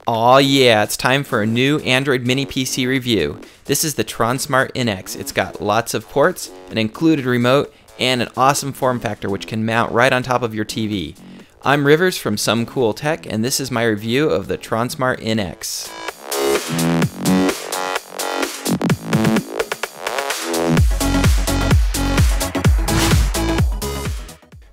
Aw yeah, it's time for a new Android mini PC review. This is the Tronsmart NX. It's got lots of ports, an included remote, and an awesome form factor which can mount right on top of your TV. I'm Rivers from Some Cool Tech, and this is my review of the Tronsmart NX.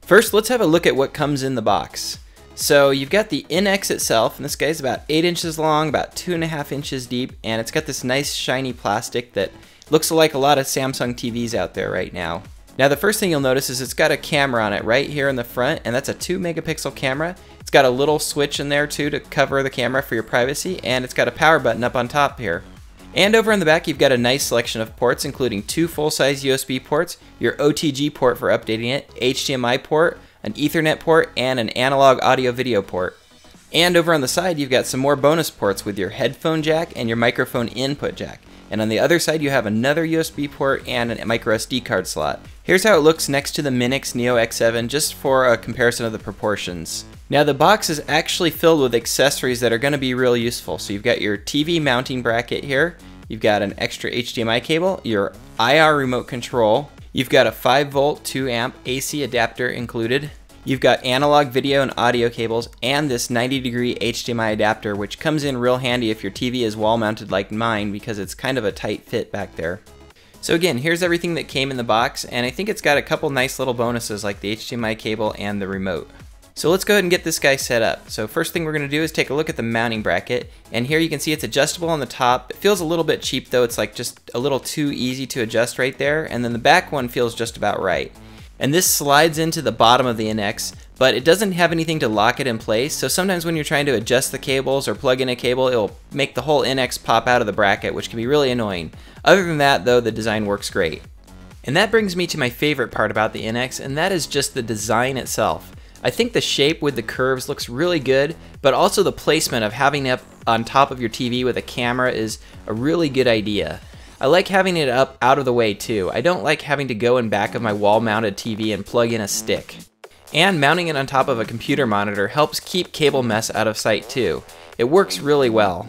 First, let's have a look at what comes in the box. So you've got the NX itself, and this guy's about 8 inches long, about 2.5 inches deep, and it's got this nice shiny plastic that looks like a lot of Samsung TVs out there right now. Now the first thing you'll notice is it's got a camera on it right here in the front, and that's a 2 megapixel camera. It's got a little switch in there too to cover the camera for your privacy, and it's got a power button up on top here. And over on the back you've got a nice selection of ports, including 2 full-size USB ports, your OTG port for updating it, HDMI port, an Ethernet port, and an analog audio-video port. And over on the side you've got some more bonus ports with your headphone jack and your microphone input jack. And on the other side you have another USB port and a microSD card slot. Here's how it looks next to the Minix Neo X7, just for a comparison of the proportions. Now the box is actually filled with accessories that are going to be real useful. So you've got your TV mounting bracket here, you've got an extra HDMI cable, your IR remote control, you've got a 5-volt 2-amp AC adapter included, you've got analog video and audio cables, and this 90-degree HDMI adapter, which comes in real handy if your TV is wall mounted like mine because it's kind of a tight fit back there. So again, here's everything that came in the box, and I think it's got a couple nice little bonuses like the HDMI cable and the remote. So let's go ahead and get this guy set up. So first thing we're going to do is take a look at the mounting bracket, and here you can see it's adjustable on the top. It feels a little bit cheap though, it's like just a little too easy to adjust right there, and then the back one feels just about right. And this slides into the bottom of the NX, but it doesn't have anything to lock it in place, so sometimes when you're trying to adjust the cables or plug in a cable, it'll make the whole NX pop out of the bracket, which can be really annoying. Other than that though, the design works great. And that brings me to my favorite part about the NX, and that is just the design itself. I think the shape with the curves looks really good, but also the placement of having it up on top of your TV with a camera is a really good idea. I like having it up out of the way too. I don't like having to go in back of my wall-mounted TV and plug in a stick. And mounting it on top of a computer monitor helps keep cable mess out of sight too. It works really well.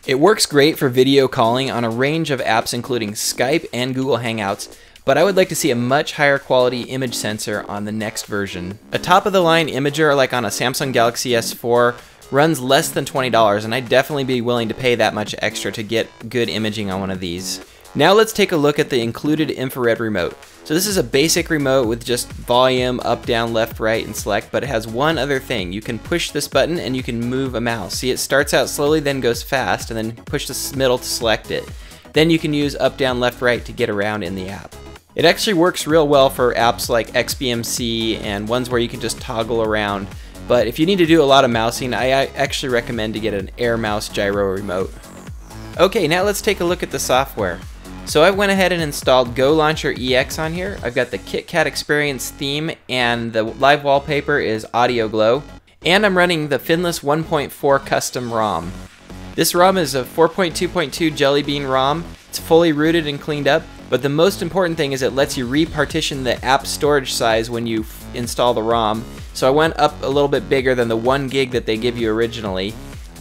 It works great for video calling on a range of apps including Skype and Google Hangouts, but I would like to see a much higher quality image sensor on the next version. A top-of-the-line imager like on a Samsung Galaxy S4 runs less than $20, and I'd definitely be willing to pay that much extra to get good imaging on one of these. Now let's take a look at the included infrared remote. So this is a basic remote with just volume, up, down, left, right, and select, but it has one other thing. You can push this button and you can move a mouse. See, it starts out slowly, then goes fast, and then push the middle to select it. Then you can use up, down, left, right to get around in the app. It actually works real well for apps like XBMC and ones where you can just toggle around. But if you need to do a lot of mousing, I actually recommend to get an Air Mouse gyro remote. Okay, now let's take a look at the software. So I went ahead and installed Go Launcher EX on here. I've got the KitKat Experience theme, and the live wallpaper is Audio Glow. And I'm running the Finless 1.4 custom ROM. This ROM is a 4.2.2 Jelly Bean ROM. It's fully rooted and cleaned up, but the most important thing is it lets you repartition the app storage size when you install the ROM. So I went up a little bit bigger than the 1 gig that they give you originally.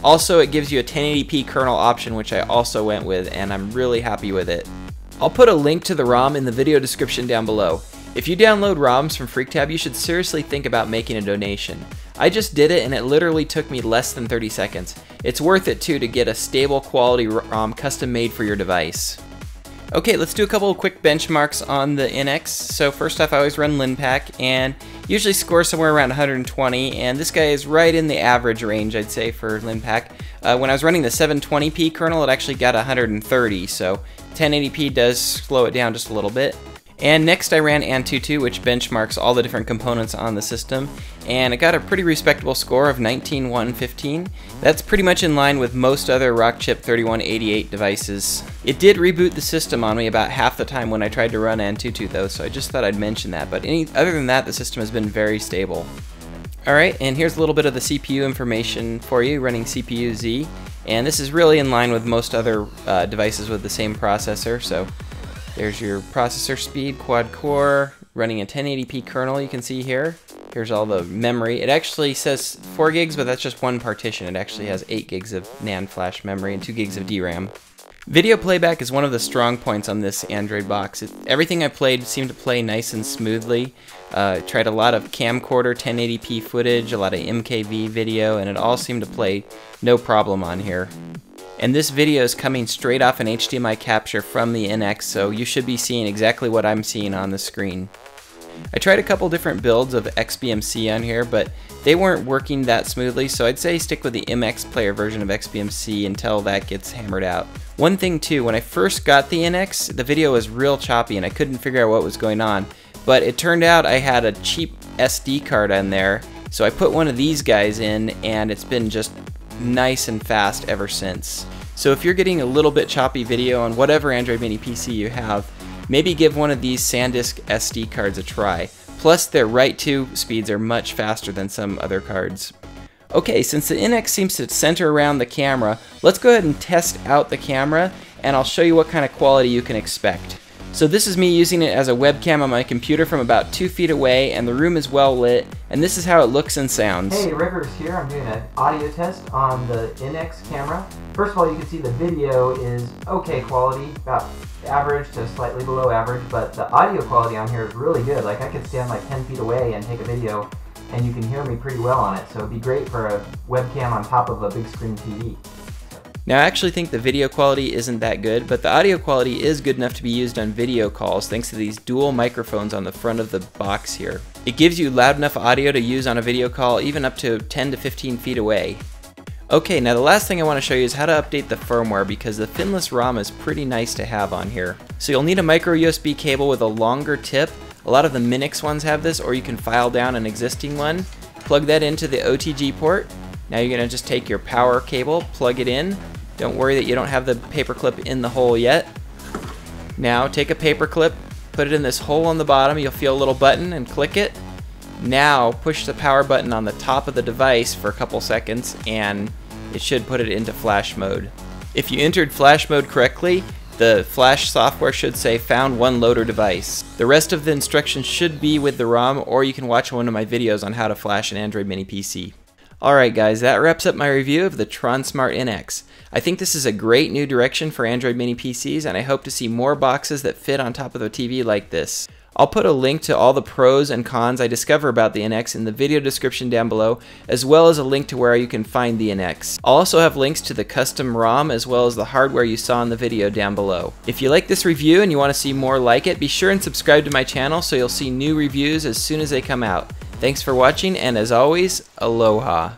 Also, it gives you a 1080p kernel option, which I also went with, and I'm really happy with it. I'll put a link to the ROM in the video description down below. If you download ROMs from FreakTab, you should seriously think about making a donation. I just did it and it literally took me less than 30 seconds. It's worth it too to get a stable quality ROM custom made for your device. Okay, let's do a couple of quick benchmarks on the NX. So first off, I always run Linpack and usually score somewhere around 120, and this guy is right in the average range, I'd say, for Linpack. When I was running the 720p kernel, it actually got 130, so 1080p does slow it down just a little bit. And next I ran Antutu, which benchmarks all the different components on the system, and it got a pretty respectable score of 19,115. That's pretty much in line with most other Rockchip 3188 devices. It did reboot the system on me about half the time when I tried to run Antutu though, so I just thought I'd mention that, but other than that, the system has been very stable. Alright, and here's a little bit of the CPU information for you, running CPU-Z, and this is really in line with most other devices with the same processor, so there's your processor speed, quad core, running a 1080p kernel you can see here. Here's all the memory. It actually says 4 gigs, but that's just one partition. It actually has 8 gigs of NAND flash memory and 2 gigs of DRAM. Video playback is one of the strong points on this Android box. Everything I played seemed to play nice and smoothly. Tried a lot of camcorder 1080p footage, a lot of MKV video, and it all seemed to play no problem on here. And this video is coming straight off an HDMI capture from the NX, so you should be seeing exactly what I'm seeing on the screen. I tried a couple different builds of XBMC on here, but they weren't working that smoothly, so I'd say stick with the MX player version of XBMC until that gets hammered out. One thing too, when I first got the NX, the video was real choppy and I couldn't figure out what was going on, but it turned out I had a cheap SD card on there, so I put one of these guys in and it's been just nice and fast ever since. So if you're getting a little bit choppy video on whatever Android Mini PC you have, maybe give one of these SanDisk SD cards a try. Plus their write-to speeds are much faster than some other cards. Okay, since the NX seems to center around the camera, let's go ahead and test out the camera and I'll show you what kind of quality you can expect. So this is me using it as a webcam on my computer from about 2 feet away, and the room is well lit, and this is how it looks and sounds. Hey, Rivers here. I'm doing an audio test on the NX camera. First of all, you can see the video is okay quality, about average to slightly below average, but the audio quality on here is really good. Like I could stand like 10 feet away and take a video and you can hear me pretty well on it, so it'd be great for a webcam on top of a big screen TV. Now I actually think the video quality isn't that good, but the audio quality is good enough to be used on video calls thanks to these dual microphones on the front of the box here. It gives you loud enough audio to use on a video call even up to 10 to 15 feet away. Okay, now the last thing I want to show you is how to update the firmware, because the finless ROM is pretty nice to have on here. So you'll need a micro USB cable with a longer tip. A lot of the Minix ones have this, or you can file down an existing one. Plug that into the OTG port. Now you're going to just take your power cable, plug it in. Don't worry that you don't have the paper clip in the hole yet. Now take a paper clip, put it in this hole on the bottom. You'll feel a little button and click it. Now push the power button on the top of the device for a couple seconds and it should put it into flash mode. If you entered flash mode correctly, the flash software should say found one loader device. The rest of the instructions should be with the ROM, or you can watch one of my videos on how to flash an Android Mini PC. Alright guys, that wraps up my review of the Tronsmart NX. I think this is a great new direction for Android Mini PCs, and I hope to see more boxes that fit on top of a TV like this. I'll put a link to all the pros and cons I discover about the NX in the video description down below, as well as a link to where you can find the NX. I'll also have links to the custom ROM as well as the hardware you saw in the video down below. If you like this review and you want to see more like it, be sure and subscribe to my channel so you'll see new reviews as soon as they come out. Thanks for watching, and as always, aloha.